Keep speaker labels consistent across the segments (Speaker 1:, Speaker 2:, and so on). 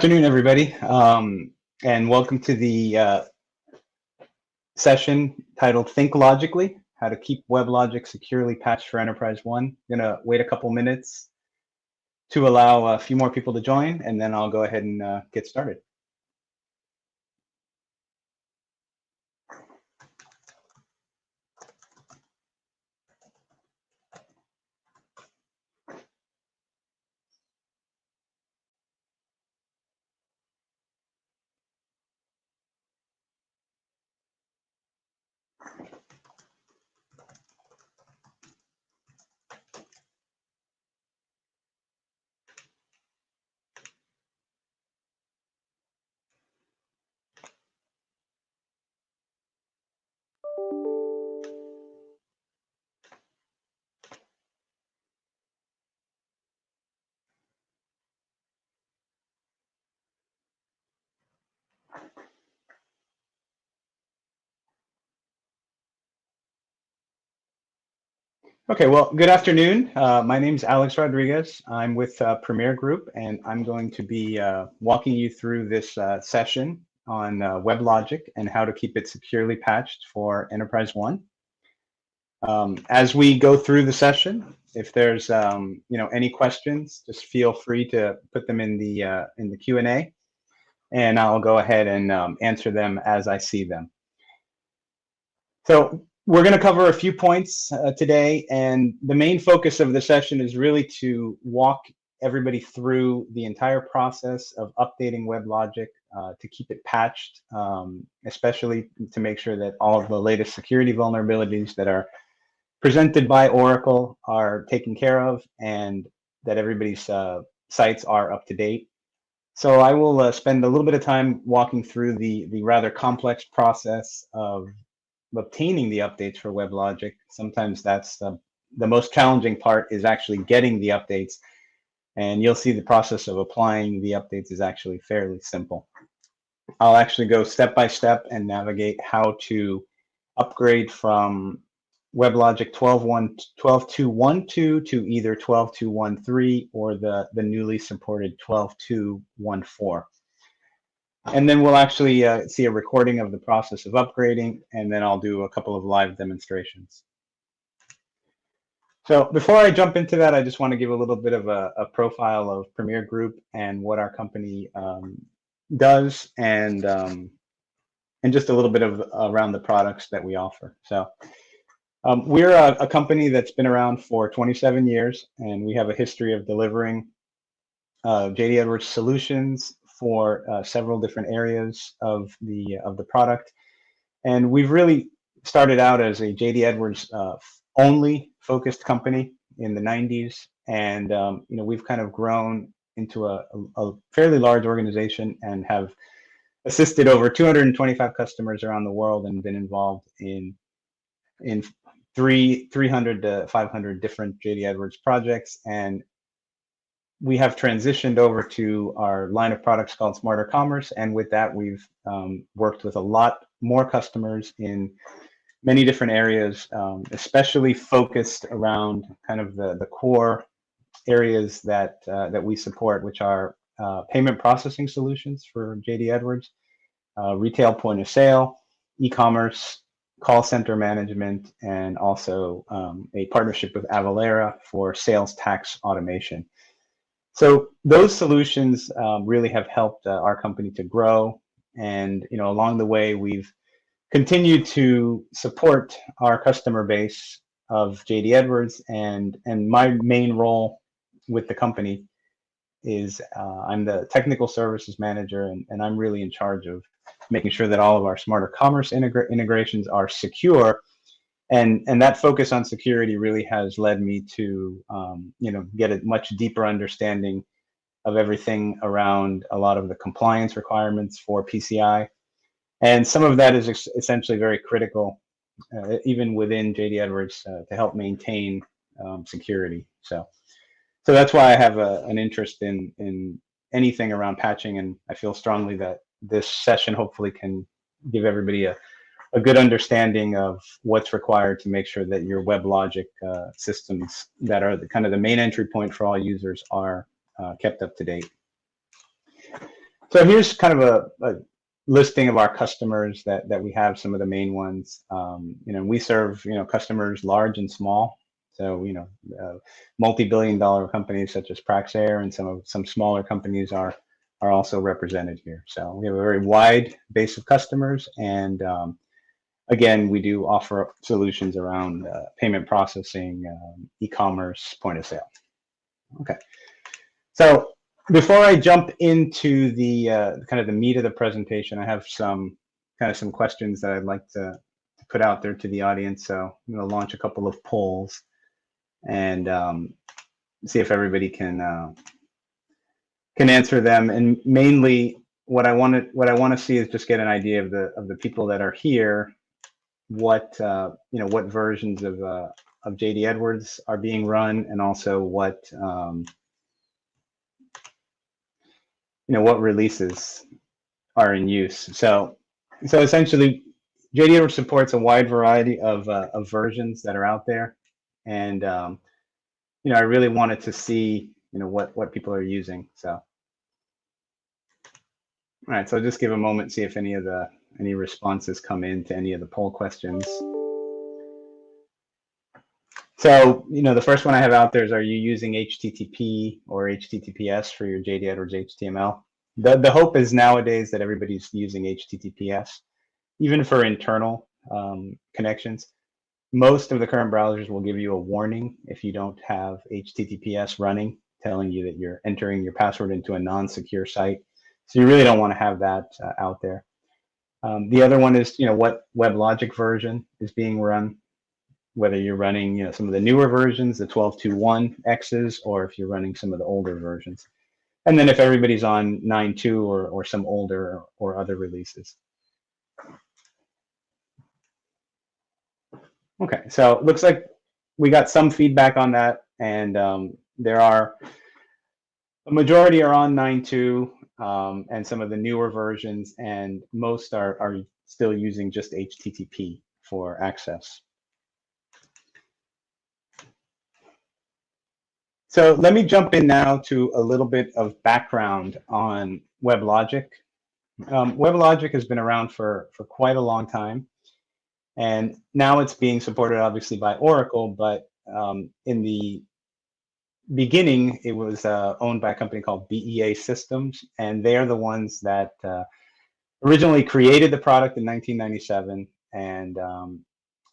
Speaker 1: afternoon, everybody, and welcome to the session titled Think Logically, How to Keep WebLogic Securely Patched for EnterpriseOne. I'm going to wait a couple minutes to allow a few more people to join, and then I'll go ahead and get started. Okay, well, good afternoon. My name's Alex Rodriguez. I'm with Premier Group, and I'm going to be walking you through this session on WebLogic and how to keep it securely patched for EnterpriseOne. As we go through the session, if there's any questions, just feel free to put them in the Q&A, and I'll go ahead and answer them as I see them. So we're going to cover a few points today, and the main focus of the session is really to walk everybody through the entire process of updating WebLogic to keep it patched, especially to make sure that all of the latest security vulnerabilities that are presented by Oracle are taken care of and that everybody's sites are up to date. So I will spend a little bit of time walking through the rather complex process of obtaining the updates for WebLogic. Sometimes that's the most challenging part, is actually getting the updates. And you'll see the process of applying the updates is actually fairly simple. I'll actually go step by step and navigate how to upgrade from WebLogic 12.2.12 to either 12.2.13 or the newly supported 12.2.14. And then we'll actually see a recording of the process of upgrading, and then I'll do a couple of live demonstrations. So before I jump into that, I just want to give a little bit of a profile of Premier Group and what our company does, and just a little bit of around the products that we offer. So we're a company that's been around for 27 years, and we have a history of delivering JD Edwards solutions for several different areas of the product. And we've really started out as a JD Edwards only focused company in the 90s, and we've kind of grown into a fairly large organization and have assisted over 225 customers around the world and been involved in 300 to 500 different JD Edwards projects. And we have transitioned over to our line of products called Smarter Commerce, and with that we've worked with a lot more customers in many different areas, especially focused around kind of the core areas that we support, which are payment processing solutions for JD Edwards, retail point of sale, e-commerce, call center management, and also a partnership with Avalara for sales tax automation. So those solutions really have helped our company to grow, and along the way we've continued to support our customer base of JD Edwards, and my main role with the company is I'm the technical services manager, and I'm really in charge of making sure that all of our Smarter Commerce integrations are secure. And that focus on security really has led me to, get a much deeper understanding of everything around a lot of the compliance requirements for PCI. And some of that is essentially very critical, even within JD Edwards, to help maintain security. So that's why I have an interest in anything around patching, and I feel strongly that this session hopefully can give everybody a good understanding of what's required to make sure that your WebLogic systems that are kind of the main entry point for all users are kept up to date. So here's kind of a listing of our customers that we have, some of the main ones. We serve, customers large and small. So, multi-billion-dollar companies such as Praxair and some smaller companies are also represented here. So we have a very wide base of customers, and again, we do offer solutions around payment processing, e-commerce, point of sale. Okay. So before I jump into the kind of the meat of the presentation, I have some questions that I'd like to put out there to the audience. So I'm going to launch a couple of polls and see if everybody can answer them. And mainly, what I want to see is just get an idea of the people that are here, what versions of JD Edwards are being run, and also what what releases are in use. So essentially, JD Edwards supports a wide variety of versions that are out there, and I really wanted to see what people are using. So, all right, so I'll just give a moment, see if any responses come in to any of the poll questions. So, the first one I have out there is, are you using HTTP or HTTPS for your JD Edwards HTML? The hope is nowadays that everybody's using HTTPS, even for internal connections. Most of the current browsers will give you a warning if you don't have HTTPS running, telling you that you're entering your password into a non-secure site. So you really don't want to have that out there. The other one is, what WebLogic version is being run, whether you're running, some of the newer versions, the 12.2.1x's, or if you're running some of the older versions. And then if everybody's on 9.2 or some older or other releases. Okay, so it looks like we got some feedback on that, and there are a majority are on 9.2 and some of the newer versions, and most are still using just HTTP for access. So let me jump in now to a little bit of background on WebLogic. WebLogic has been around for quite a long time, and now it's being supported obviously by Oracle, but in the beginning it was owned by a company called BEA Systems, and they're the ones that originally created the product in 1997, and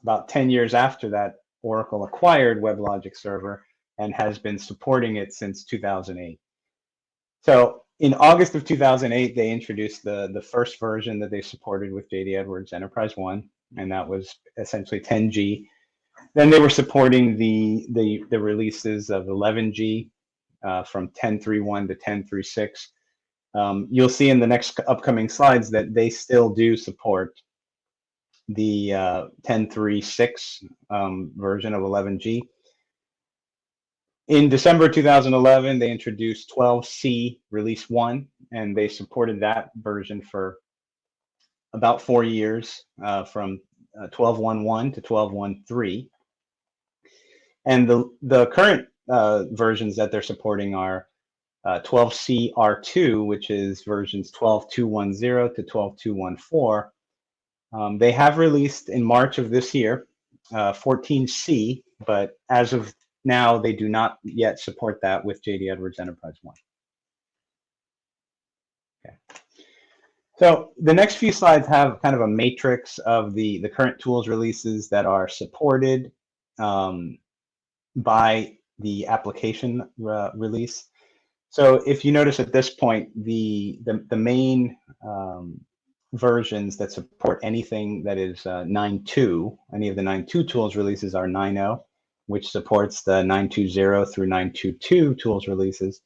Speaker 1: about 10 years after that, Oracle acquired WebLogic Server and has been supporting it since 2008. So in August of 2008, they introduced the first version that they supported with JD Edwards EnterpriseOne, and that was essentially 10G. Then they were supporting the releases of 11G from 10.3.1 to 10.3.6. You'll see in the next upcoming slides that they still do support the 10.3.6 version of 11G. In December 2011, they introduced 12C Release 1, and they supported that version for about 4 years, from 12.1.1 to 12.1.3. And the current versions that they're supporting are 12C R2, which is versions 12.2.1.0 to 12.2.1.4. They have released in March of this year 14C, but as of now, they do not yet support that with JD Edwards EnterpriseOne. Okay. So the next few slides have kind of a matrix of the current tools releases that are supported by the application release. So if you notice at this point, the main versions that support anything that is 9.2, any of the 9.2 tools releases are 9.0, which supports the 9.2.0 through 9.2.2 tools releases.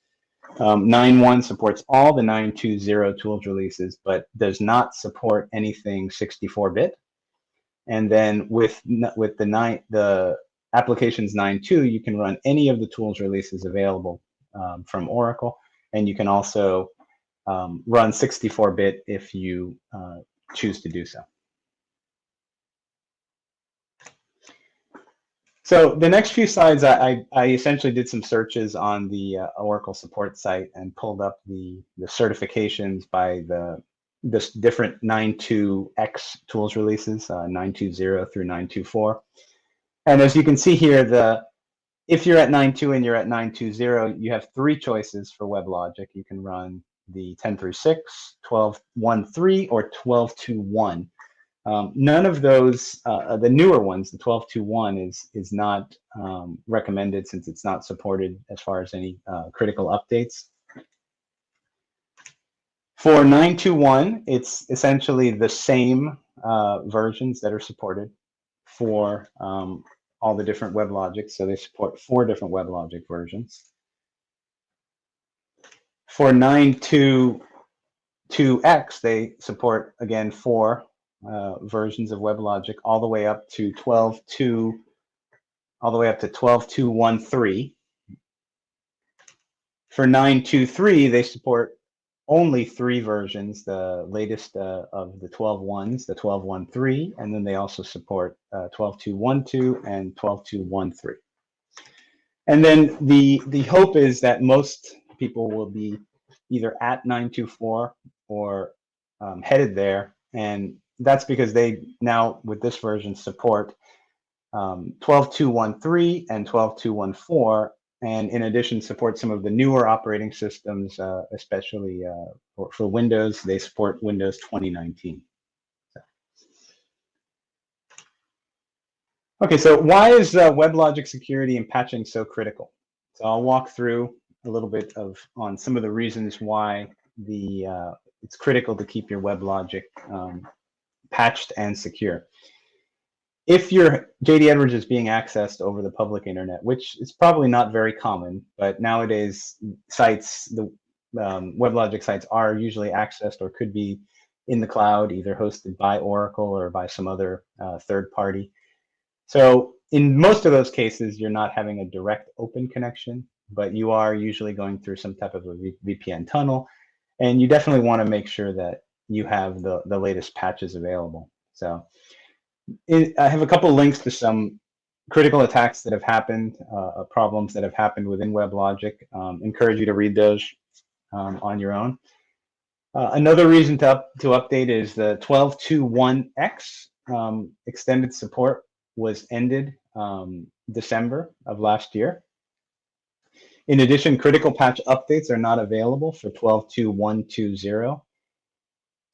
Speaker 1: 9.1 supports all the 9.2.0 tools releases, but does not support anything 64-bit. And then with the applications 9.2, you can run any of the tools releases available from Oracle, and you can also run 64-bit if you choose to do so. So the next few slides, I essentially did some searches on the Oracle support site and pulled up the certifications by the different 9.2x tools releases, 9.2.0 through 9.2.4. And as you can see here, if you're at 9.2 and you're at 9.2.0, you have three choices for WebLogic. You can run the 10.3.6, 12.1.3, or 12.2.1. None of those, the newer ones, the 12.2.1 is not recommended since it's not supported as far as any critical updates. For 9.2.1, it's essentially the same versions that are supported for all the different WebLogics. So they support 4 different WebLogic versions. For 9.2.2x, they support, again, 4 versions of WebLogic all the way up to 12.2.13. For 9.2.3, they support only 3 versions, the latest of the 12.1s, the 12.1.3, and then they also support 12.2.1.2 and 12.2.1.3. And then the hope is that most people will be either at 9.2.4 or headed there, and that's because they now, with this version, support 12.2.1.3 and 12.2.1.4, and in addition support some of the newer operating systems, especially for Windows. They support Windows 2019. Okay, so why is WebLogic security and patching so critical? So I'll walk through a little bit on some of the reasons why it's critical to keep your WebLogic patched and secure. If your JD Edwards is being accessed over the public internet, which is probably not very common, but nowadays sites, the WebLogic sites are usually accessed or could be in the cloud, either hosted by Oracle or by some other third party. So in most of those cases, you're not having a direct open connection, but you are usually going through some type of a VPN tunnel, and you definitely want to make sure that you have the latest patches available. So I have a couple of links to some critical attacks that have happened, problems that have happened within WebLogic. Encourage you to read those on your own. Another reason to update is the 12.2.1x extended support was ended December of last year. In addition, critical patch updates are not available for 12.2.1.2.0.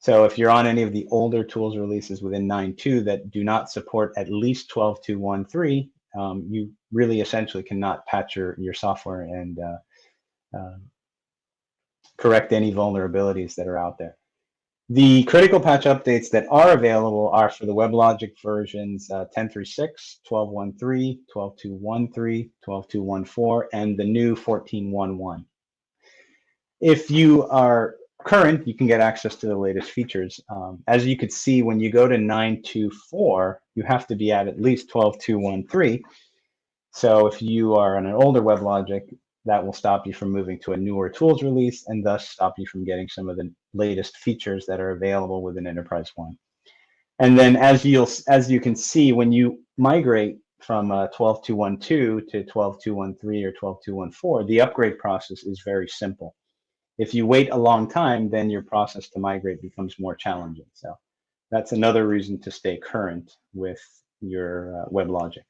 Speaker 1: So if you're on any of the older tools releases within 9.2 that do not support at least 12.2.1.3, you really essentially cannot patch your software and correct any vulnerabilities that are out there. The critical patch updates that are available are for the WebLogic versions 10.3.6, 12.1.3, 12.2.1.3, 12.2.1.4, and the new 14.1.1. If you are current, you can get access to the latest features. As you could see, when you go to 9.2.4, you have to be at least 12.2.1.3. So if you are on an older WebLogic, that will stop you from moving to a newer tools release and thus stop you from getting some of the latest features that are available within EnterpriseOne. And then as you can see, when you migrate from 12.2.1.2 to 12.2.1.3 or 12.2.1.4, the upgrade process is very simple. If you wait a long time, then your process to migrate becomes more challenging. So that's another reason to stay current with your WebLogic.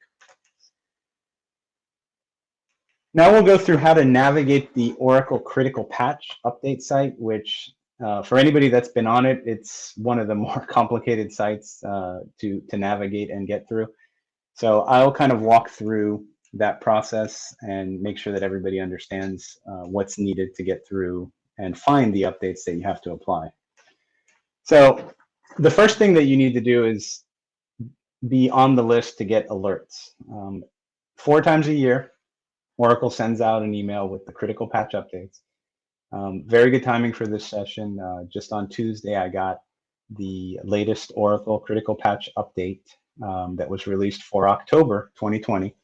Speaker 1: Now we'll go through how to navigate the Oracle Critical Patch update site, which for anybody that's been on it, it's one of the more complicated sites to navigate and get through. So I'll kind of walk through that process and make sure that everybody understands what's needed to get through and find the updates that you have to apply. So the first thing that you need to do is be on the list to get alerts. 4 times a year, Oracle sends out an email with the critical patch updates. Very good timing for this session. Just on Tuesday, I got the latest Oracle critical patch update that was released for October 2020.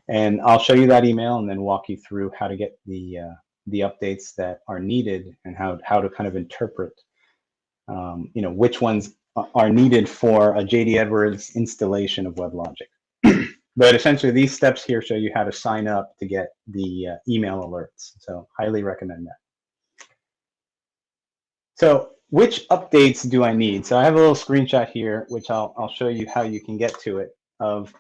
Speaker 1: And I'll show you that email and then walk you through how to get the updates that are needed and how to kind of interpret, which ones are needed for a JD Edwards installation of WebLogic. But essentially, these steps here show you how to sign up to get the email alerts. So highly recommend that. So which updates do I need? So I have a little screenshot here, which I'll show you how you can get to it, of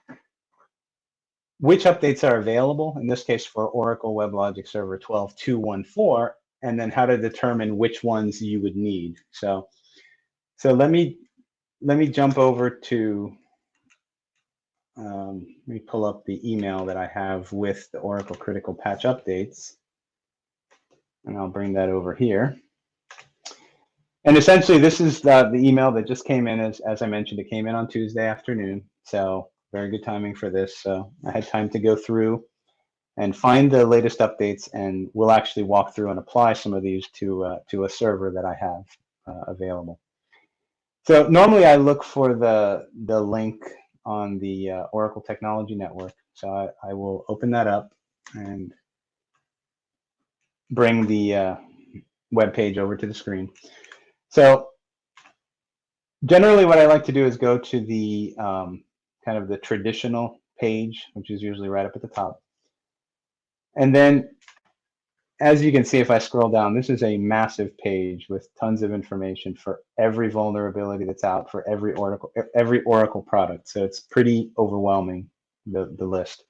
Speaker 1: which updates are available, in this case for Oracle WebLogic Server 12.2.1.4, and then how to determine which ones you would need. So let me jump over to, let me pull up the email that I have with the Oracle Critical Patch Updates, and I'll bring that over here. And essentially, this is the email that just came in. As I mentioned, it came in on Tuesday afternoon, so very good timing for this. So I had time to go through and find the latest updates, and we'll actually walk through and apply some of these to a server that I have available. So normally I look for the link on the Oracle Technology Network. So I will open that up and bring the web page over to the screen. So generally what I like to do is go to the kind of the traditional page, which is usually right up at the top. And then, as you can see, if I scroll down, this is a massive page with tons of information for every vulnerability that's out for every Oracle product. So it's pretty overwhelming, the list.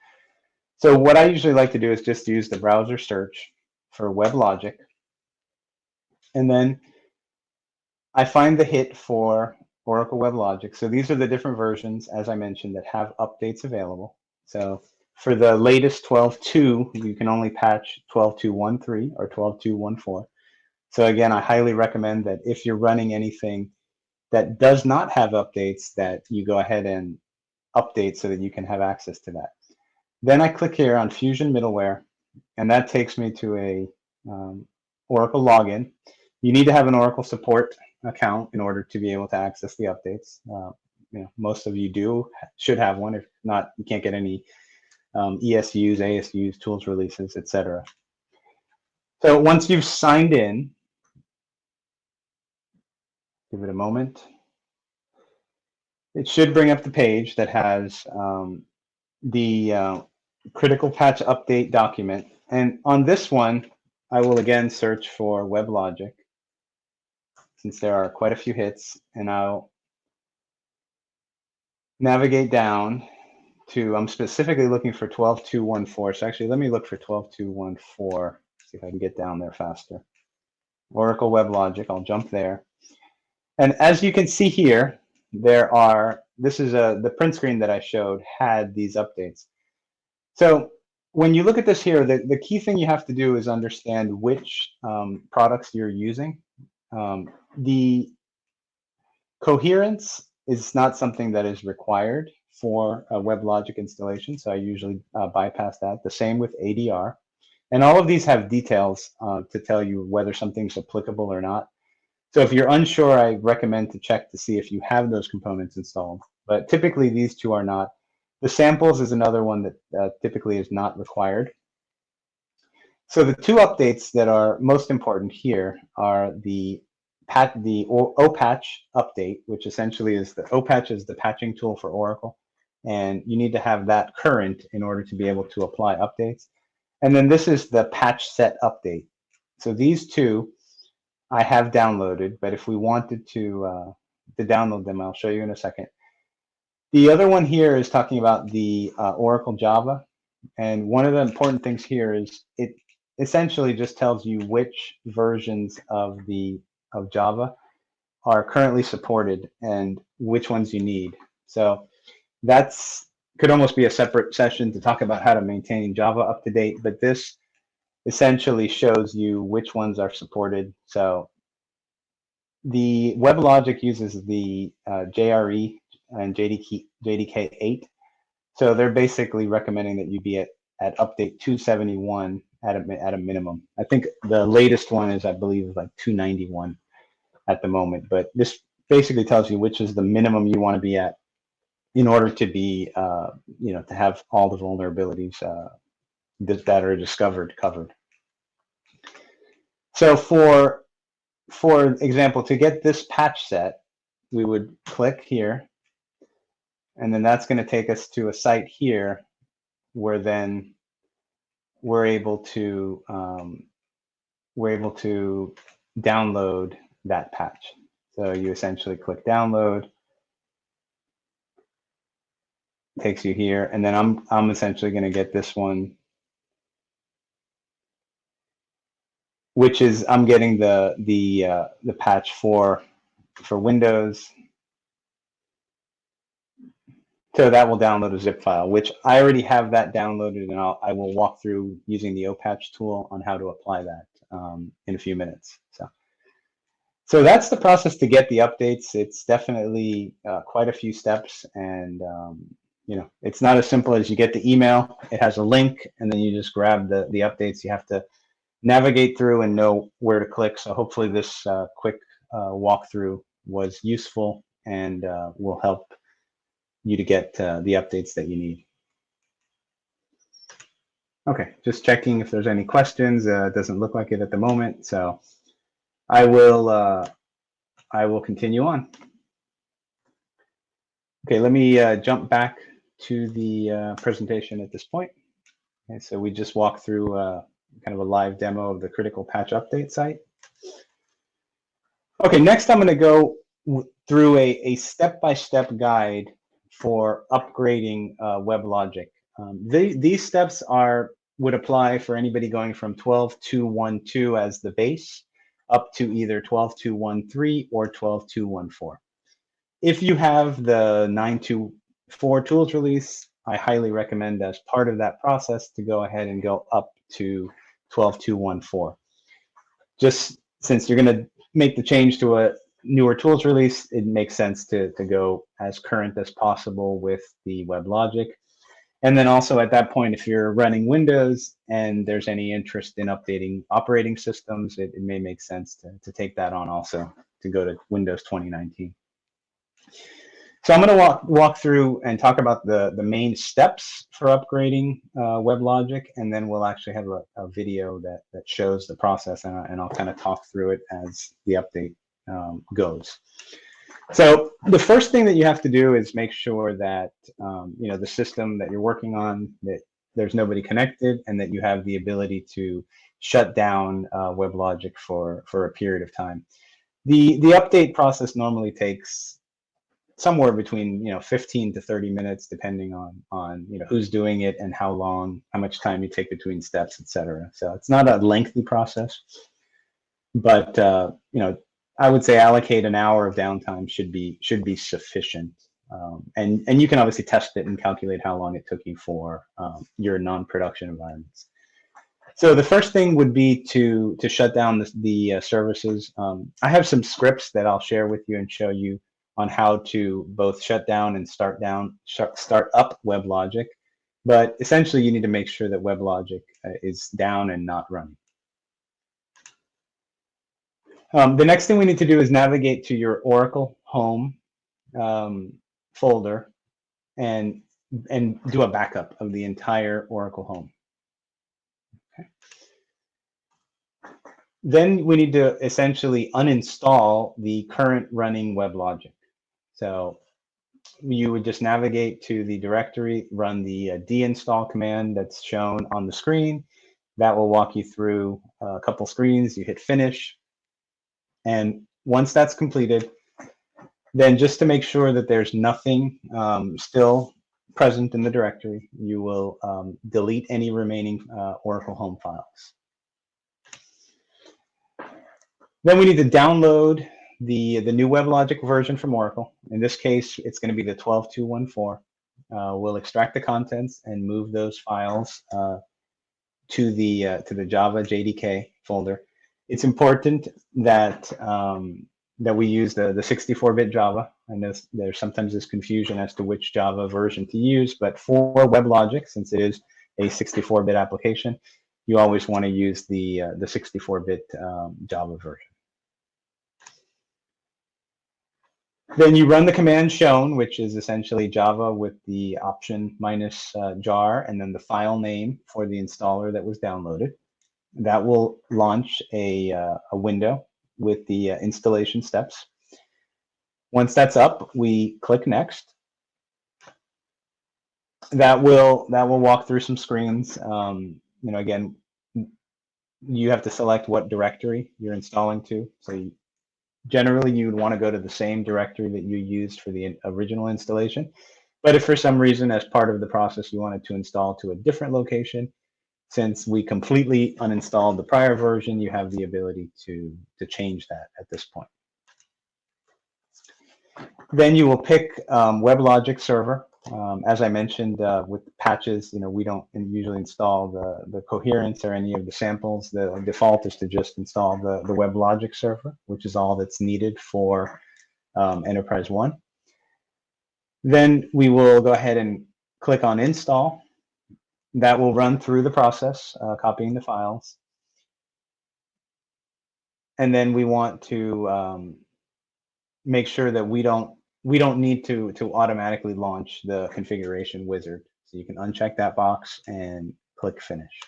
Speaker 1: So what I usually like to do is just use the browser search for WebLogic. And then I find the hit for Oracle WebLogic. So these are the different versions, as I mentioned, that have updates available. So for the latest 12.2, you can only patch 12.2.1.3 or 12.2.1.4. So again, I highly recommend that if you're running anything that does not have updates, that you go ahead and update so that you can have access to that. Then I click here on Fusion Middleware, and that takes me to a Oracle login. You need to have an Oracle support account in order to be able to access the updates. Most of you should have one. If not, you can't get any ESUs, ASUs, tools releases, etc. So once you've signed in, give it a moment. It should bring up the page that has the critical patch update document. And on this one, I will again search for WebLogic, since there are quite a few hits, and I'll navigate down to, I'm specifically looking for 12.2.1.4. So actually, let me look for 12.2.1.4, see if I can get down there faster. Oracle WebLogic, I'll jump there. And as you can see here, this is the print screen that I showed had these updates. So when you look at this here, the key thing you have to do is understand which products you're using. The coherence is not something that is required for a WebLogic installation, so I usually bypass that. The same with ADR. And all of these have details to tell you whether something's applicable or not. So if you're unsure, I recommend to check to see if you have those components installed. But typically these two are not. The samples is another one that typically is not required. So the two updates that are most important here are the OPatch update, which essentially is OPatch is the patching tool for Oracle, and you need to have that current in order to be able to apply updates. And then this is the patch set update. So these two I have downloaded, but if we wanted to download them, I'll show you in a second. The other one here is talking about the Oracle Java, and one of the important things here is it essentially just tells you which versions of Java are currently supported and which ones you need. So that's could almost be a separate session to talk about how to maintain Java up to date, but this essentially shows you which ones are supported. So the WebLogic uses the JRE and JDK 8. So they're basically recommending that you be at update 271 at a minimum. I think the latest one is, I believe, like 291 at the moment. But this basically tells you which is the minimum you want to be at in order to be, to have all the vulnerabilities that are discovered covered. So for example, to get this patch set, we would click here, And then that's going to take us to a site here where then we're able to download that patch. So you essentially click download, takes you here, and then I'm essentially going to get this one, which is I'm getting the patch for Windows. So that will download a zip file, which I already have that downloaded, and I will walk through using the OPatch tool on how to apply that in a few minutes. So that's the process to get the updates. It's definitely quite a few steps, and it's not as simple as you get the email. It has a link, and then you just grab the updates. You have to navigate through and know where to click. So hopefully this quick walkthrough was useful and will help you to get the updates that you need. Okay, just checking if there's any questions. It doesn't look like it at the moment, so I will continue on. Okay, let me jump back to the presentation at this point. Okay, so we just walked through kind of a live demo of the critical patch update site. Okay, next I'm going to go through a step-by-step guide for upgrading WebLogic. These steps would apply for anybody going from 12.2.1.2 as the base up to either 12.2.1.3 or 12.2.1.4. If you have the 9.2.4 tools release, I highly recommend as part of that process to go ahead and go up to 12.2.1.4. Just since you're going to make the change to a newer tools release, it makes sense to go as current as possible with the WebLogic. And then also at that point, if you're running Windows and there's any interest in updating operating systems, it may make sense to take that on also, to go to Windows 2019. So I'm going to walk through and talk about the main steps for upgrading WebLogic, and then we'll actually have a video that shows the process, and I'll kind of talk through it as the update goes. So the first thing that you have to do is make sure that the system that you're working on, that there's nobody connected, and that you have the ability to shut down WebLogic for a period of time. The update process normally takes somewhere between 15 to 30 minutes, depending on who's doing it and how much time you take between steps, etc. So it's not a lengthy process, but I would say allocate an hour of downtime should be sufficient. And you can obviously test it and calculate how long it took you for your non-production environments. So the first thing would be to shut down the services. I have some scripts that I'll share with you and show you on how to both shut down and start up WebLogic. But essentially, you need to make sure that WebLogic is down and not running. The next thing we need to do is navigate to your Oracle Home folder and do a backup of the entire Oracle Home. Okay. Then we need to essentially uninstall the current running WebLogic. So you would just navigate to the directory, run the deinstall command that's shown on the screen. That will walk you through a couple screens. You hit finish. And once that's completed, then just to make sure that there's nothing still present in the directory, you will delete any remaining Oracle Home files. Then we need to download the new WebLogic version from Oracle. In this case, it's going to be the 12.2.1.4. We'll extract the contents and move those files to the Java JDK folder. It's important that we use the 64-bit Java. I know there's sometimes this confusion as to which Java version to use, but for WebLogic, since it is a 64-bit application, you always want to use the 64-bit Java version. Then you run the command shown, which is essentially Java with the option -jar and then the file name for the installer that was downloaded. That will launch a window with the installation steps. Once that's up, we click Next. that will walk through some screens. Again, you have to select what directory you're installing to. So generally, you would want to go to the same directory that you used for the original installation. But if for some reason, as part of the process, you wanted to install to a different location, since we completely uninstalled the prior version, you have the ability to change that at this point. Then you will pick WebLogic server. As I mentioned, with patches, we don't usually install the coherence or any of the samples. The default is to just install the WebLogic server, which is all that's needed for EnterpriseOne. Then we will go ahead and click on install. That will run through the process, copying the files. And then we want to make sure that we don't need to automatically launch the configuration wizard. So you can uncheck that box and click finish.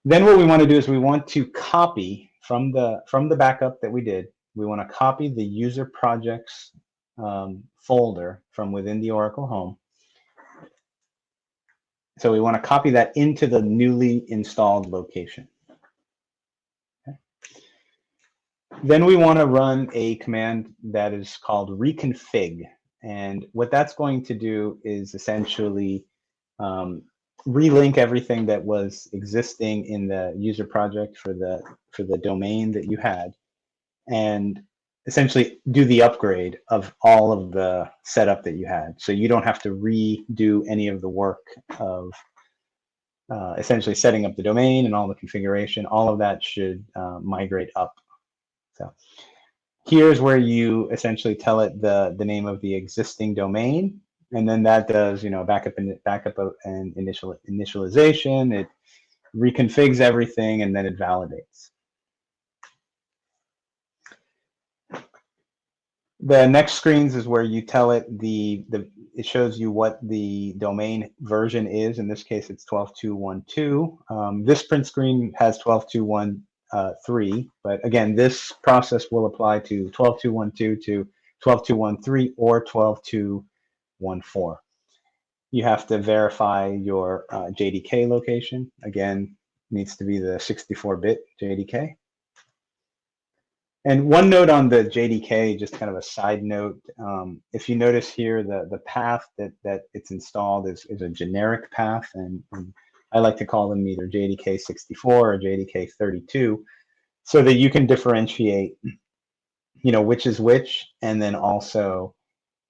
Speaker 1: Then what we want to do is we want to copy from the backup that we did. We want to copy the user projects folder from within the Oracle home. So we want to copy that into the newly installed location. Okay. Then we want to run a command that is called reconfig. And what that's going to do is essentially relink everything that was existing in the user project for the domain that you had, and essentially do the upgrade of all of the setup that you had. So you don't have to redo any of the work of essentially setting up the domain and all the configuration. All of that should migrate up. So here's where you essentially tell it the name of the existing domain, and then that does backup and initialization. It reconfigs everything, and then it validates. The next screens is where you tell it it shows you what the domain version is. In this case, it's 12.2.1.2. This print screen has 12.2.1.3, but again, this process will apply to 12.2.1.2 to 12.2.1.3 or 12.2.1.4. You have to verify your JDK location. Again, needs to be the 64-bit JDK. And one note on the JDK, just kind of a side note, if you notice here, the path that it's installed is a generic path, and I like to call them either JDK 64 or JDK 32, so that you can differentiate, which is which. And then also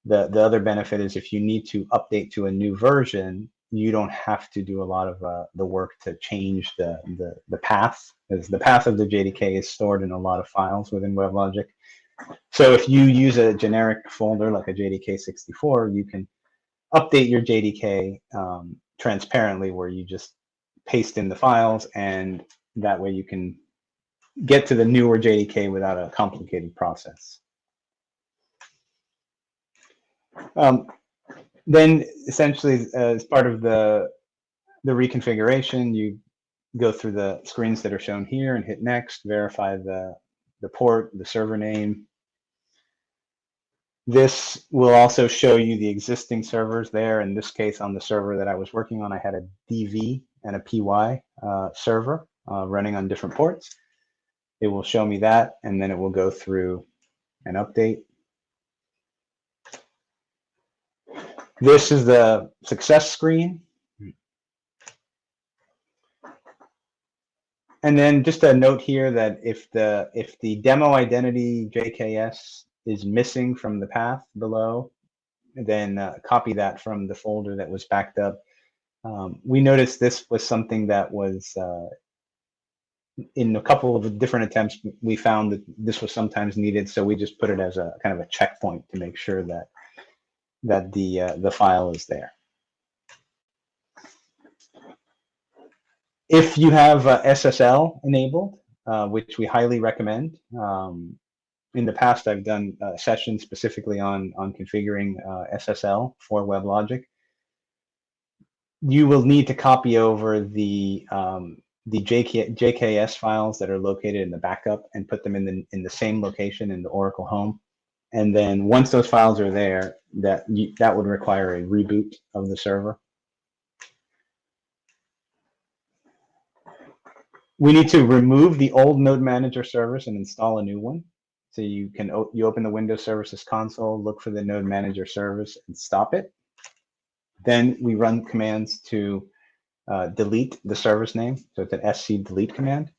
Speaker 1: the other benefit is if you need to update to a new version, you don't have to do a lot of the work to change the path, because the path of the JDK is stored in a lot of files within WebLogic. So if you use a generic folder like a JDK 64, you can update your JDK transparently, where you just paste in the files, and that way you can get to the newer JDK without a complicated process. Then essentially, as part of the reconfiguration, you go through the screens that are shown here and hit next, verify the port, the server name. This will also show you the existing servers there. In this case, on the server that I was working on, I had a DV and a PY server running on different ports. It will show me that, and then it will go through an update. This is the success screen. And then just a note here that if the demo identity JKS is missing from the path below, then copy that from the folder that was backed up. We noticed this was something that was in a couple of different attempts, we found that this was sometimes needed, so we just put it as a kind of a checkpoint to make sure that the file is there. If you have SSL enabled, which we highly recommend, in the past I've done sessions specifically on configuring SSL for WebLogic. You will need to copy over the JKS files that are located in the backup and put them in the same location in the Oracle home. And then once those files are there, that would require a reboot of the server. We need to remove the old Node Manager service and install a new one. So you open the Windows Services console, look for the Node Manager service, and stop it. Then we run commands to delete the service name. So it's an sc delete command.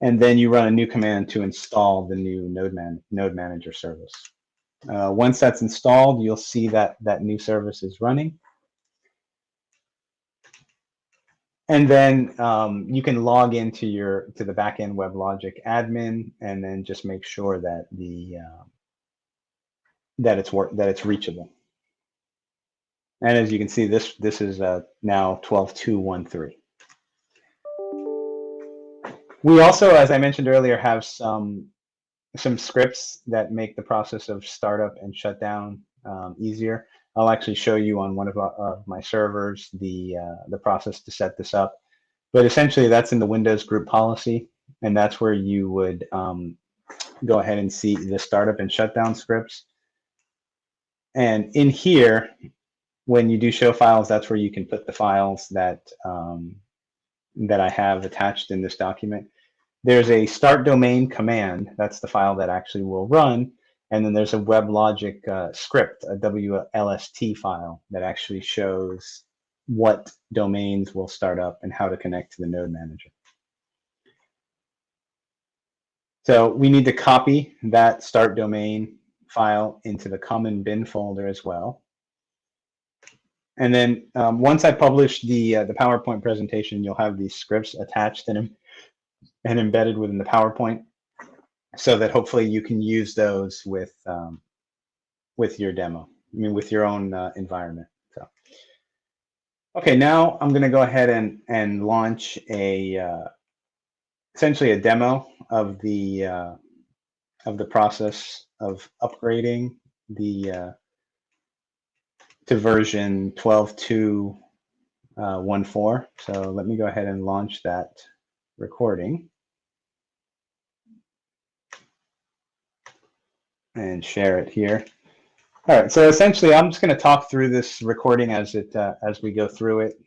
Speaker 1: And then you run a new command to install the new Node Manager service. Once that's installed, you'll see that that new service is running. And then you can log into the backend WebLogic admin, and then just make sure that that it's reachable. And as you can see, this is now 12.2.1.3. We also, as I mentioned earlier, have some scripts that make the process of startup and shutdown easier. I'll actually show you on one of my servers the process to set this up. But essentially, that's in the Windows group policy, and that's where you would go ahead and see the startup and shutdown scripts. And in here, when you do show files, that's where you can put the files that that I have attached in this document. There's a start domain command. That's the file that actually will run. And then there's a WebLogic script, a WLST file that actually shows what domains will start up and how to connect to the Node Manager. So we need to copy that start domain file into the common bin folder as well. And then once I publish the PowerPoint presentation, you'll have these scripts attached and embedded within the PowerPoint, so that hopefully you can use those with your demo. I mean, with your own environment. So, okay, now I'm going to go ahead and launch essentially a demo of the process of upgrading to version 12.2.1.4. So let me go ahead and launch that recording and share it here. All right, so essentially I'm just going to talk through this recording as we go through it.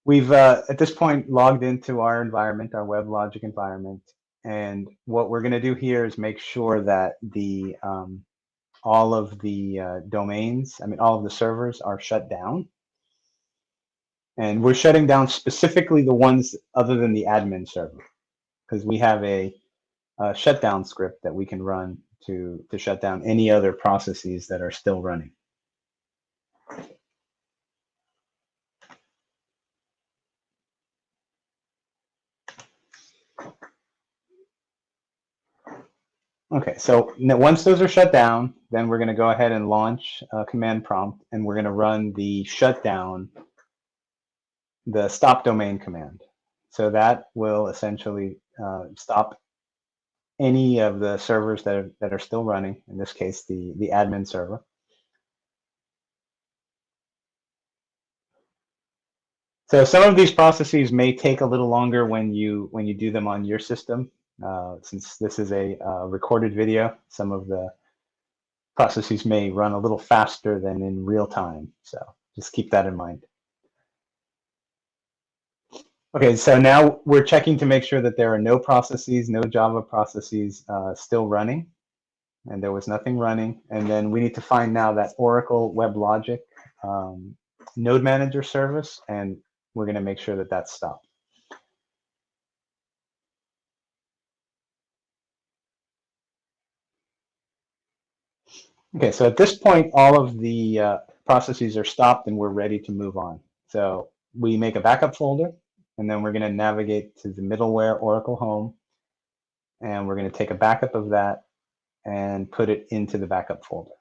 Speaker 1: We've at this point logged into our environment, our WebLogic environment, and what we're going to do here is make sure that all of the domains, all of the servers are shut down. And we're shutting down specifically the ones other than the admin server, because we have a shutdown script that we can run to shut down any other processes that are still running. Okay, so once those are shut down, then we're going to go ahead and launch a command prompt, and we're going to run the shutdown, the stop domain command. So that will essentially stop any of the servers that are still running, in this case, the admin server. So some of these processes may take a little longer when you do them on your system. Since this is a recorded video, some of the processes may run a little faster than in real time. So just keep that in mind. Okay, so now we're checking to make sure that there are no processes, no Java processes still running, and there was nothing running. And then we need to find now that Oracle WebLogic Node Manager service, and we're going to make sure that that's stopped. Okay, so at this point, all of the processes are stopped and we're ready to move on. So we make a backup folder, and then we're going to navigate to the middleware Oracle Home, and we're going to take a backup of that and put it into the backup folder.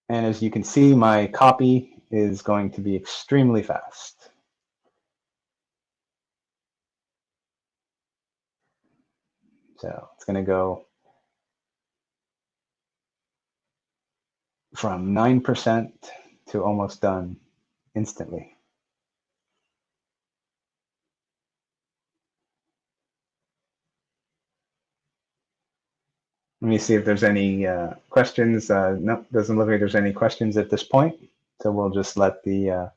Speaker 1: And as you can see, my copy is going to be extremely fast. So it's going to go from 9% to almost done instantly. Let me see if there's any questions. No, doesn't look like there's any questions at this point. So we'll just let the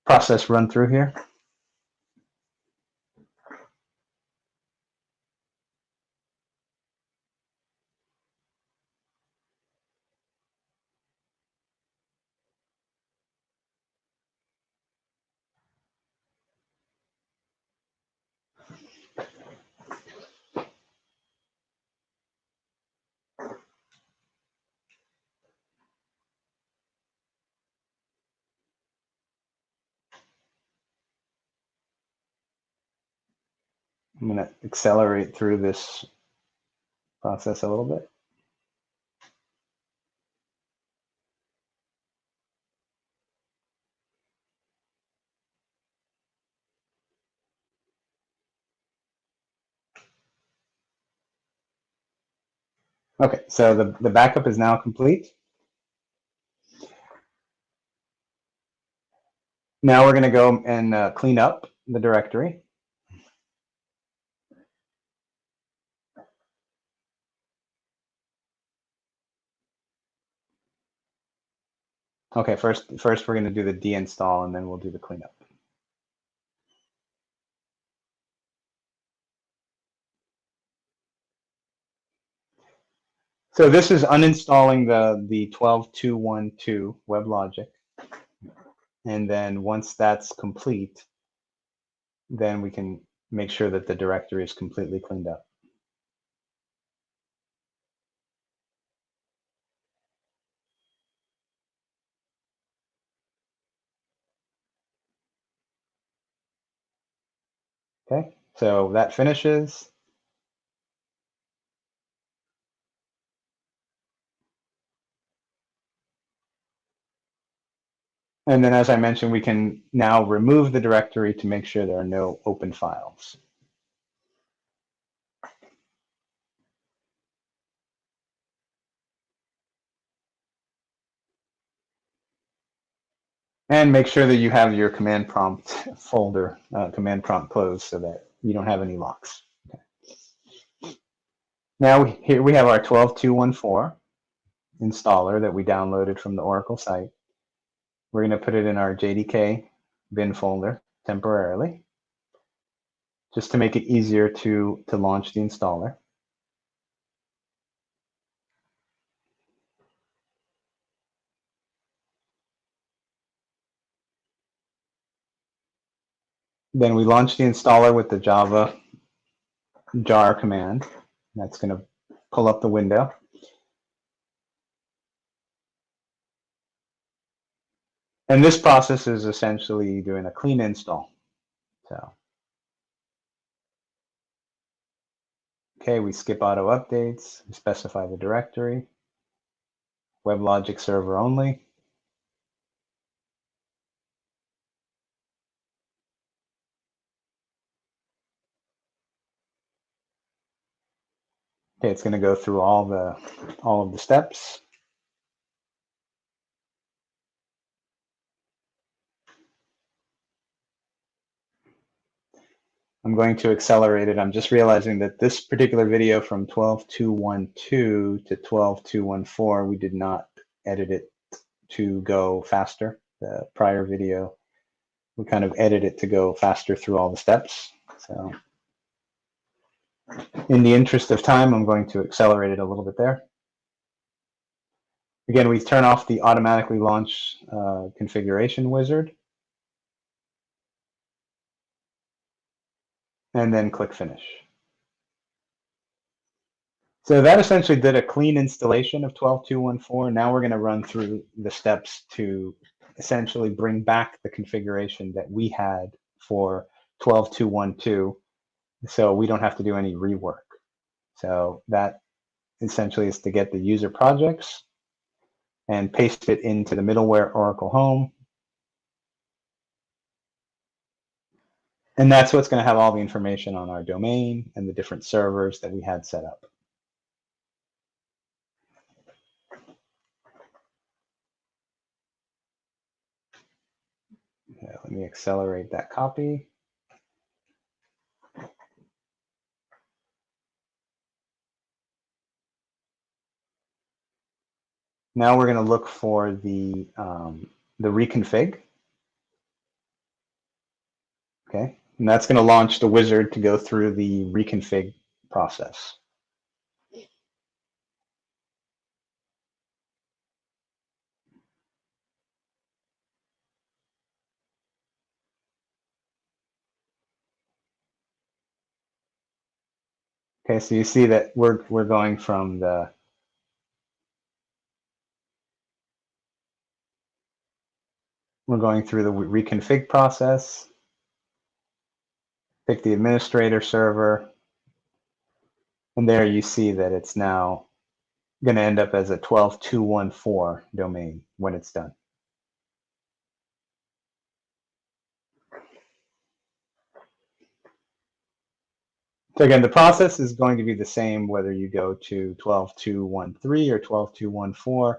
Speaker 1: process run through here. I'm going to accelerate through this process a little bit. Okay, so the backup is now complete. Now we're going to go and clean up the directory. Okay, first we're going to do the deinstall, and then we'll do the cleanup. So this is uninstalling the 12.2.1.2 WebLogic. And then once that's complete, then we can make sure that the directory is completely cleaned up. Okay, so that finishes. And then, as I mentioned, we can now remove the directory to make sure there are no open files. And make sure that you have your command prompt folder, command prompt closed, so that you don't have any locks. Okay. Now here we have our 12.2.1.4 installer that we downloaded from the Oracle site. We're going to put it in our JDK bin folder temporarily, just to make it easier to launch the installer. Then we launch the installer with the Java jar command. That's going to pull up the window. And this process is essentially doing a clean install. So, okay, we skip auto updates, we specify the directory, WebLogic server only. Okay, it's going to go through all of the steps. I'm going to accelerate it. I'm just realizing that this particular video from 12.2.1.2 to 12.2.1.4, we did not edit it to go faster. The prior video, we kind of edit it to go faster through all the steps. So in the interest of time, I'm going to accelerate it a little bit there. Again, we turn off the automatically launch configuration wizard, and then click finish. So that essentially did a clean installation of 12.2.1.4. Now we're going to run through the steps to essentially bring back the configuration that we had for 12.2.1.2, so we don't have to do any rework. So that essentially is to get the user projects and paste it into the middleware Oracle Home. And that's what's going to have all the information on our domain and the different servers that we had set up. Okay, let me accelerate that copy. Now we're going to look for the reconfig. Okay, and that's going to launch the wizard to go through the reconfig process. Okay, so you see that we're going from the through the reconfig process. Pick the administrator server, and there you see that it's now going to end up as a 12.214 domain when it's done. So again, the process is going to be the same whether you go to 12.213 or 12.214.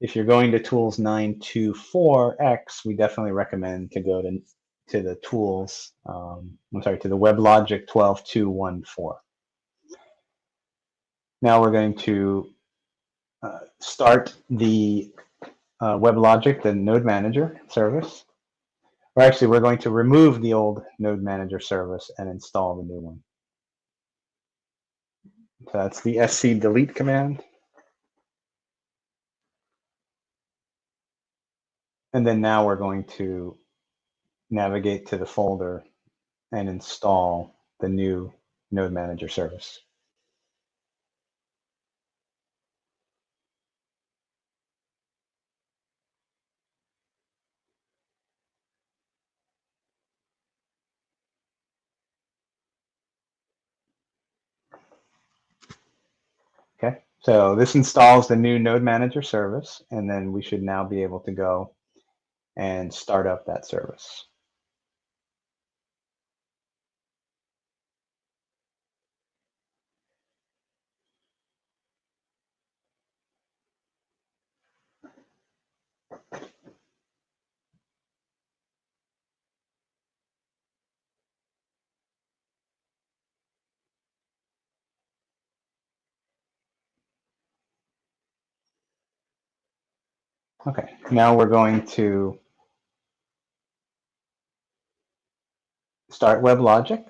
Speaker 1: If you're going to tools 924x, we definitely recommend to go to the tools, I'm sorry, to the WebLogic 12.214. Now we're going to start the WebLogic, the node manager service. Or actually, we're going to remove the old node manager service and install the new one. So that's the sc delete command. And then now we're going to navigate to the folder and install the new node manager service. Okay, so this installs the new node manager service, and then we should now be able to go and start up that service. Okay, now we're going to start WebLogic.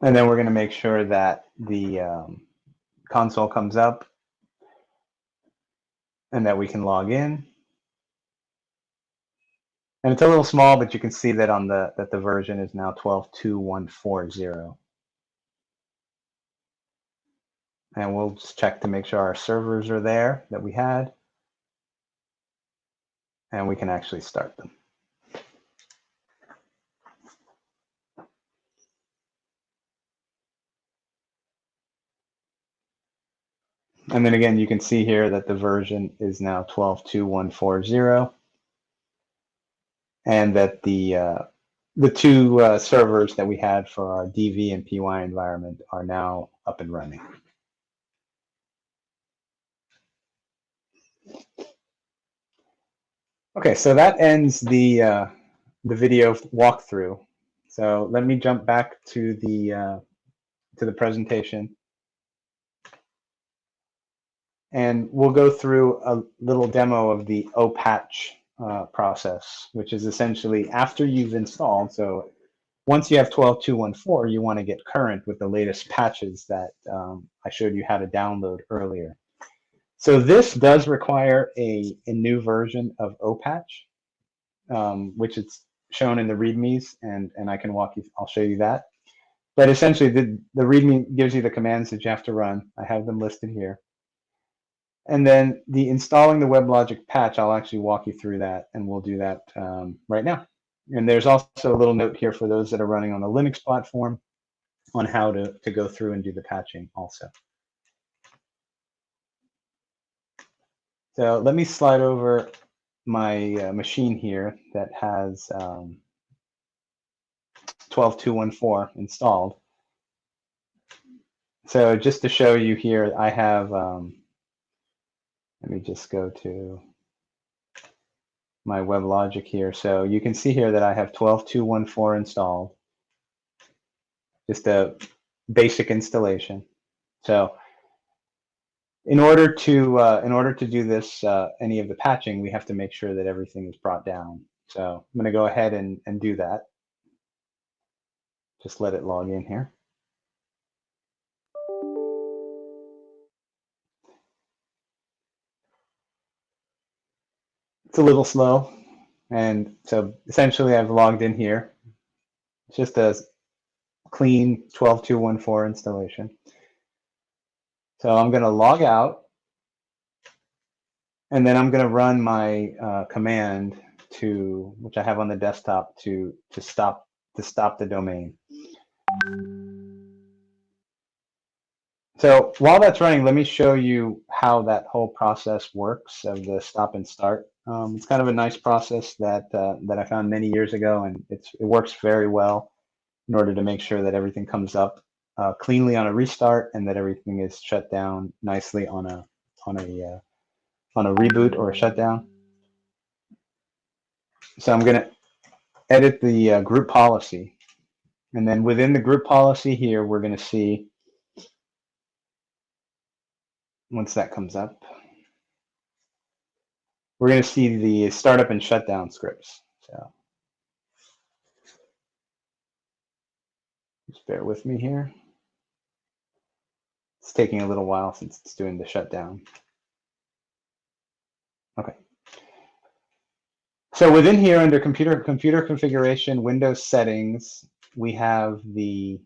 Speaker 1: And then we're going to make sure that the console comes up and that we can log in. And it's a little small, but you can see that on the version is now 12.2.140. And we'll just check to make sure our servers are there that we had, and we can actually start them. And then again, you can see here that the version is now 12.2.140, and that the two servers that we had for our DV and PY environment are now up and running. Okay, so that ends the video walkthrough. So let me jump back to the presentation, and we'll go through a little demo of the OPatch process, which is essentially after you've installed. So once you have 12.2.1.4, you want to get current with the latest patches that I showed you how to download earlier. So this does require a new version of OPatch, which is shown in the READMEs, and I can walk you, I'll show you that. But essentially, the README gives you the commands that you have to run. I have them listed here. And then the installing the WebLogic patch, I'll actually walk you through that, and we'll do that right now. And there's also a little note here for those that are running on a Linux platform on how to go through and do the patching also. So let me slide over my machine here that has 12.2.1.4 installed. So just to show you here, I have, let me just go to my WebLogic here. So you can see here that I have 12.2.1.4 installed, just a basic installation. So in order to do this, any of the patching, we have to make sure that everything is brought down. So I'm going to go ahead and do that. Just let it log in here. It's a little slow. And so essentially I've logged in here. It's just a clean 12.2.1.4 installation. So I'm going to log out, and then I'm going to run my command which I have on the desktop to stop the domain. So while that's running, let me show you how that whole process works of the stop and start. It's kind of a nice process that I found many years ago, and it works very well in order to make sure that everything comes up cleanly on a restart, and that everything is shut down nicely on a reboot or a shutdown. So I'm going to edit the group policy, and then within the group policy here, we're going to see, once that comes up, we're going to see the startup and shutdown scripts. So just bear with me here. It's taking a little while since it's doing the shutdown. Okay. So within here, under computer configuration, Windows settings, we have the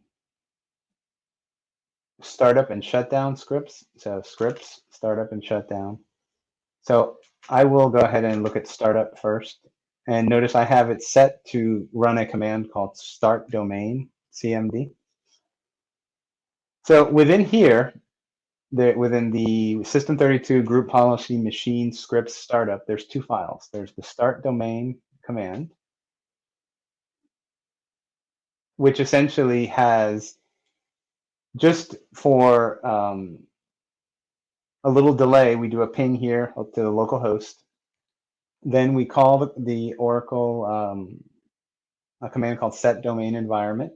Speaker 1: startup and shutdown scripts. So scripts, startup and shutdown. So I will go ahead and look at startup first. And notice I have it set to run a command called start domain, CMD. So within here, within the System32 group policy machine scripts startup, there's two files. There's the start domain command, which essentially has, just for a little delay, we do a ping here up to the local host. Then we call the Oracle a command called set domain environment.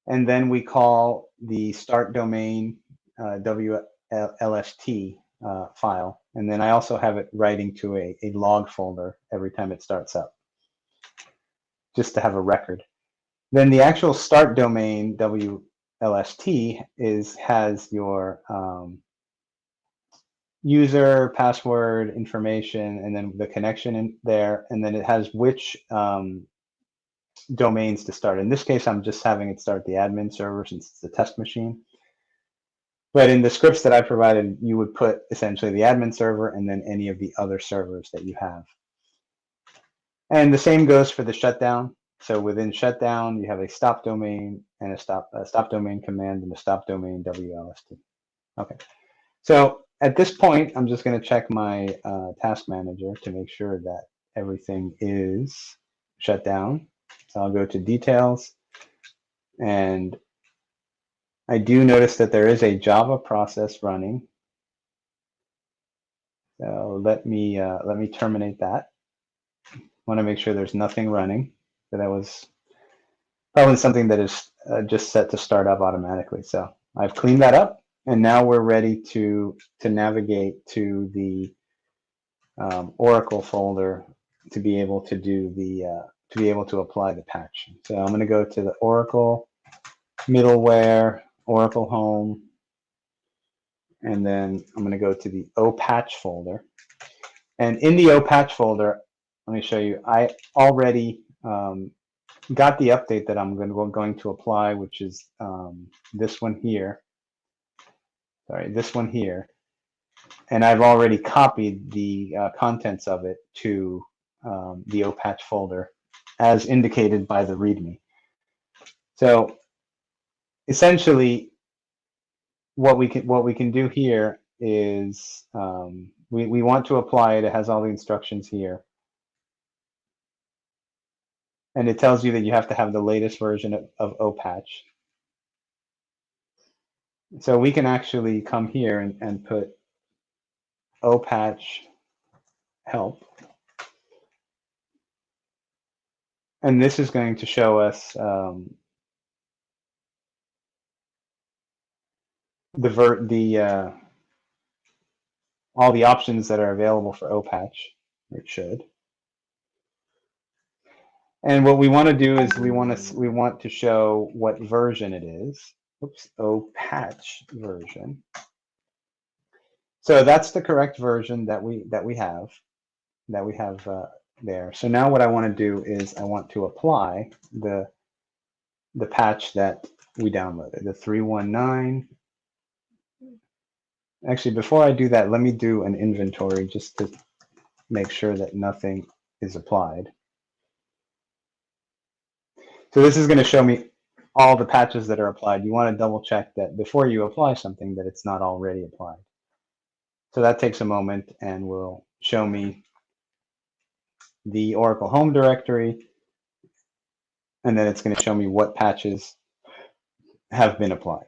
Speaker 1: And then we call the start domain WLST file. And then I also have it writing to a log folder every time it starts up, just to have a record. Then the actual start domain WLST has your user, password, information, and then the connection in there, and then it has which domains to start. In this case, I'm just having it start the admin server since it's a test machine. But in the scripts that I provided, you would put essentially the admin server and then any of the other servers that you have. And the same goes for the shutdown. So within shutdown, you have a stop domain and a stop domain command and a stop domain WLST. Okay. So at this point, I'm just going to check my task manager to make sure that everything is shut down. So I'll go to details, and I do notice that there is a Java process running. So let me terminate that. I want to make sure there's nothing running. So that was probably something that is just set to start up automatically. So I've cleaned that up, and now we're ready to navigate to the Oracle folder to be able to do to apply the patch. So I'm going to go to the Oracle middleware, Oracle home, and then I'm going to go to the OPatch folder. And in the OPatch folder, let me show you, I already got the update that I'm going to apply, which is this one here. Sorry, this one here. And I've already copied the contents of it to the OPatch folder, as indicated by the README. So essentially, what we can do here is we want to apply it. It has all the instructions here, and it tells you that you have to have the latest version of OPatch. So we can actually come here and put OPatch help, And this is going to show us all the options that are available for OPatch. It should. And what we want to do is we want to show what version it is. Oops, OPatch version. So that's the correct version that we have there. So now what I want to do is I want to apply the patch that we downloaded, the 319. Actually, before I do that, let me do an inventory just to make sure that nothing is applied. So this is going to show me all the patches that are applied. You want to double check that before you apply something that it's not already applied. So that takes a moment and will show me the Oracle home directory, and then it's going to show me what patches have been applied.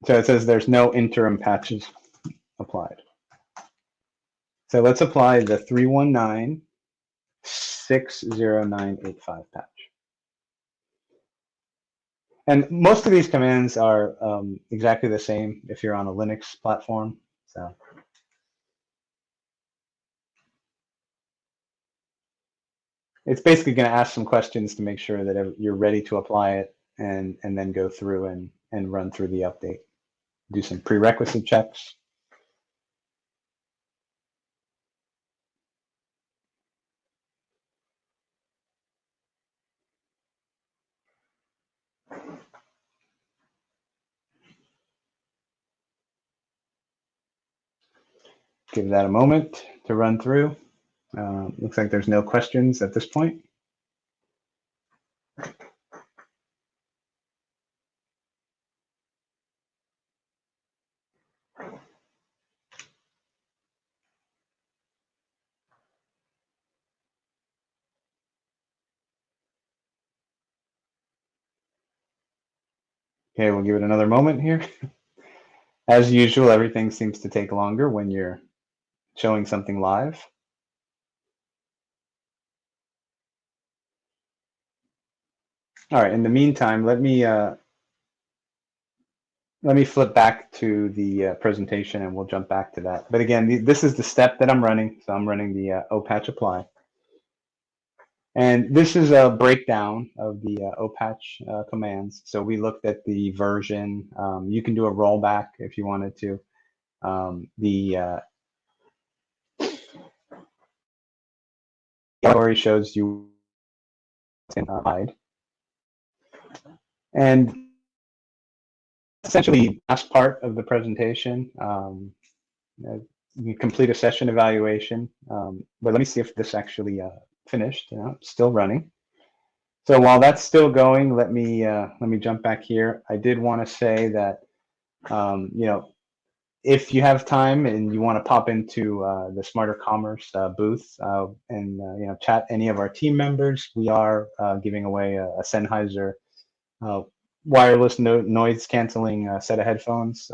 Speaker 1: So it says there's no interim patches applied. So let's apply the 319.60985 patch. And most of these commands are exactly the same if you're on a Linux platform. So it's basically going to ask some questions to make sure that you're ready to apply it, and then go through and run through the update. Do some prerequisite checks. Give that a moment to run through. Looks like there's no questions at this point. Okay, we'll give it another moment here. As usual, everything seems to take longer when you're showing something live. All right, in the meantime, let me flip back to the presentation and we'll jump back to that. But again, this is the step that I'm running. So I'm running the OPatch apply. And this is a breakdown of the OPatch commands. So we looked at the version. You can do a rollback if you wanted to. The category shows you hide. And essentially, the last part of the presentation, you complete a session evaluation. But let me see if this actually finished. It's still running. So while that's still going, let me jump back here. I did want to say that if you have time and you want to pop into the Smarter Commerce booth and chat any of our team members, we are giving away a Sennheiser wireless noise canceling set of headphones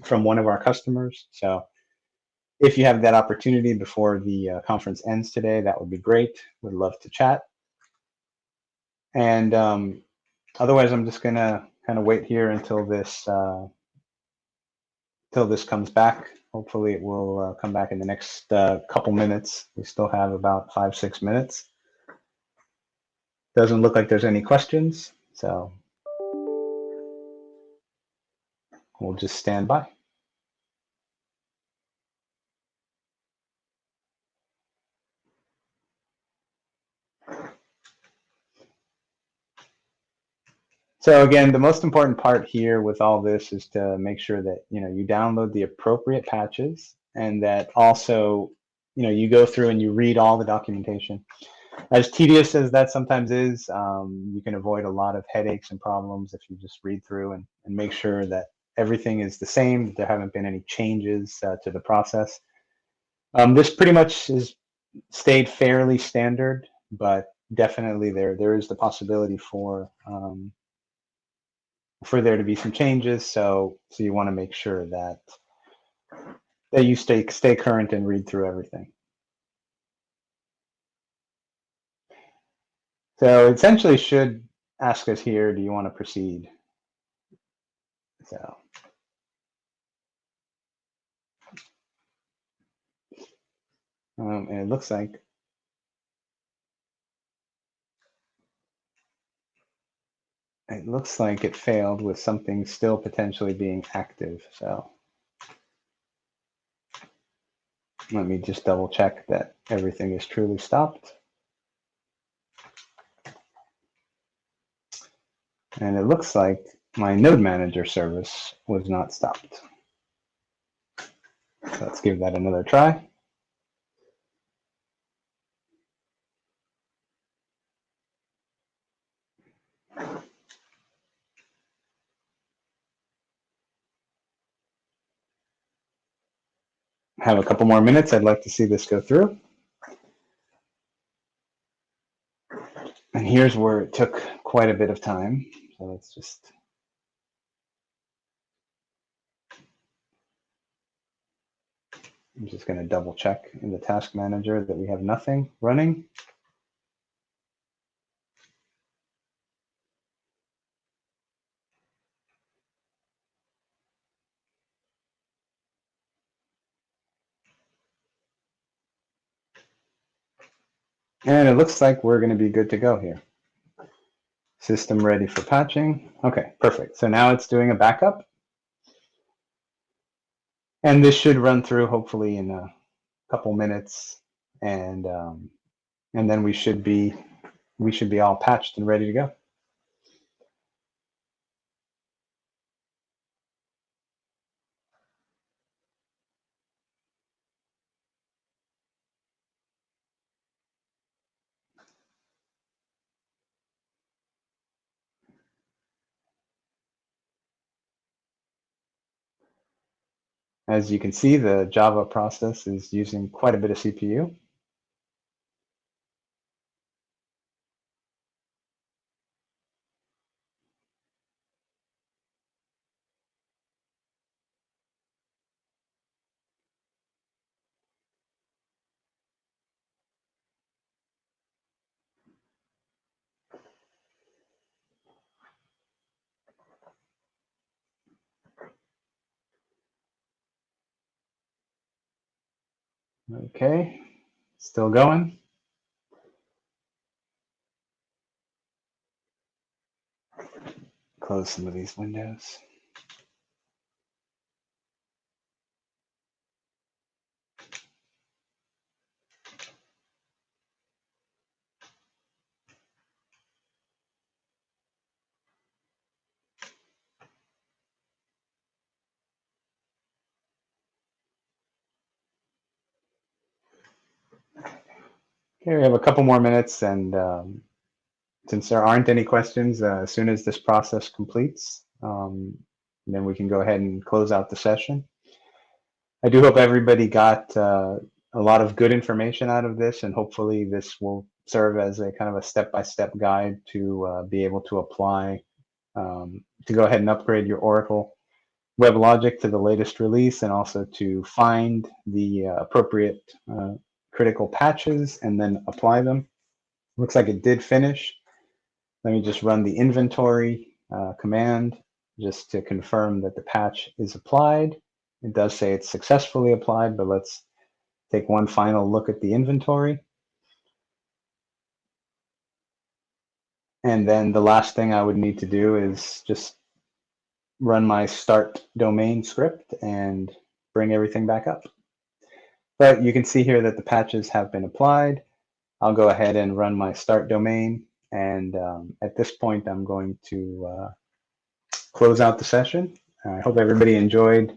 Speaker 1: from one of our customers. So if you have that opportunity before the conference ends today, that would be great. Would love to chat. And otherwise, I'm just gonna kind of wait here until this comes back. Hopefully, it will come back in the next couple minutes. We still have about 5-6 minutes. Doesn't look like there's any questions, so we'll just stand by. So again, the most important part here with all this is to make sure that you download the appropriate patches, and that also you go through and you read all the documentation. As tedious as that sometimes is, you can avoid a lot of headaches and problems if you just read through and make sure that everything is the same. There haven't been any changes to the process. This pretty much has stayed fairly standard, but definitely there is the possibility for there to be some changes. So you want to make sure that you stay current and read through everything. So essentially should ask us here, do you want to proceed? So and it looks like it failed with something still potentially being active. So let me just double check that everything is truly stopped. And it looks like my node manager service was not stopped. So let's give that another try. Have a couple more minutes. I'd like to see this go through. And here's where it took quite a bit of time. So let's just I'm just going to double check in the task manager that we have nothing running. And it looks like we're going to be good to go here. System ready for patching. Okay, perfect. So now it's doing a backup. And this should run through hopefully in a couple minutes. And then we should be all patched and ready to go. As you can see, the Java process is using quite a bit of CPU. Okay, still going. Close some of these windows. Okay, we have a couple more minutes, and since there aren't any questions, as soon as this process completes, then we can go ahead and close out the session. I do hope everybody got a lot of good information out of this, and hopefully this will serve as a kind of a step-by-step guide to be able to apply, to go ahead and upgrade your Oracle WebLogic to the latest release, and also to find the appropriate critical patches and then apply them. Looks like it did finish. Let me just run the inventory command just to confirm that the patch is applied. It does say it's successfully applied, but let's take one final look at the inventory. And then the last thing I would need to do is just run my start domain script and bring everything back up. But you can see here that the patches have been applied. I'll go ahead and run my start domain. And at this point, I'm going to close out the session. I hope everybody enjoyed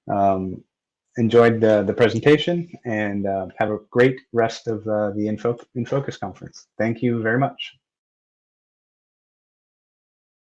Speaker 1: the presentation, and have a great rest of the InFocus conference. Thank you very much.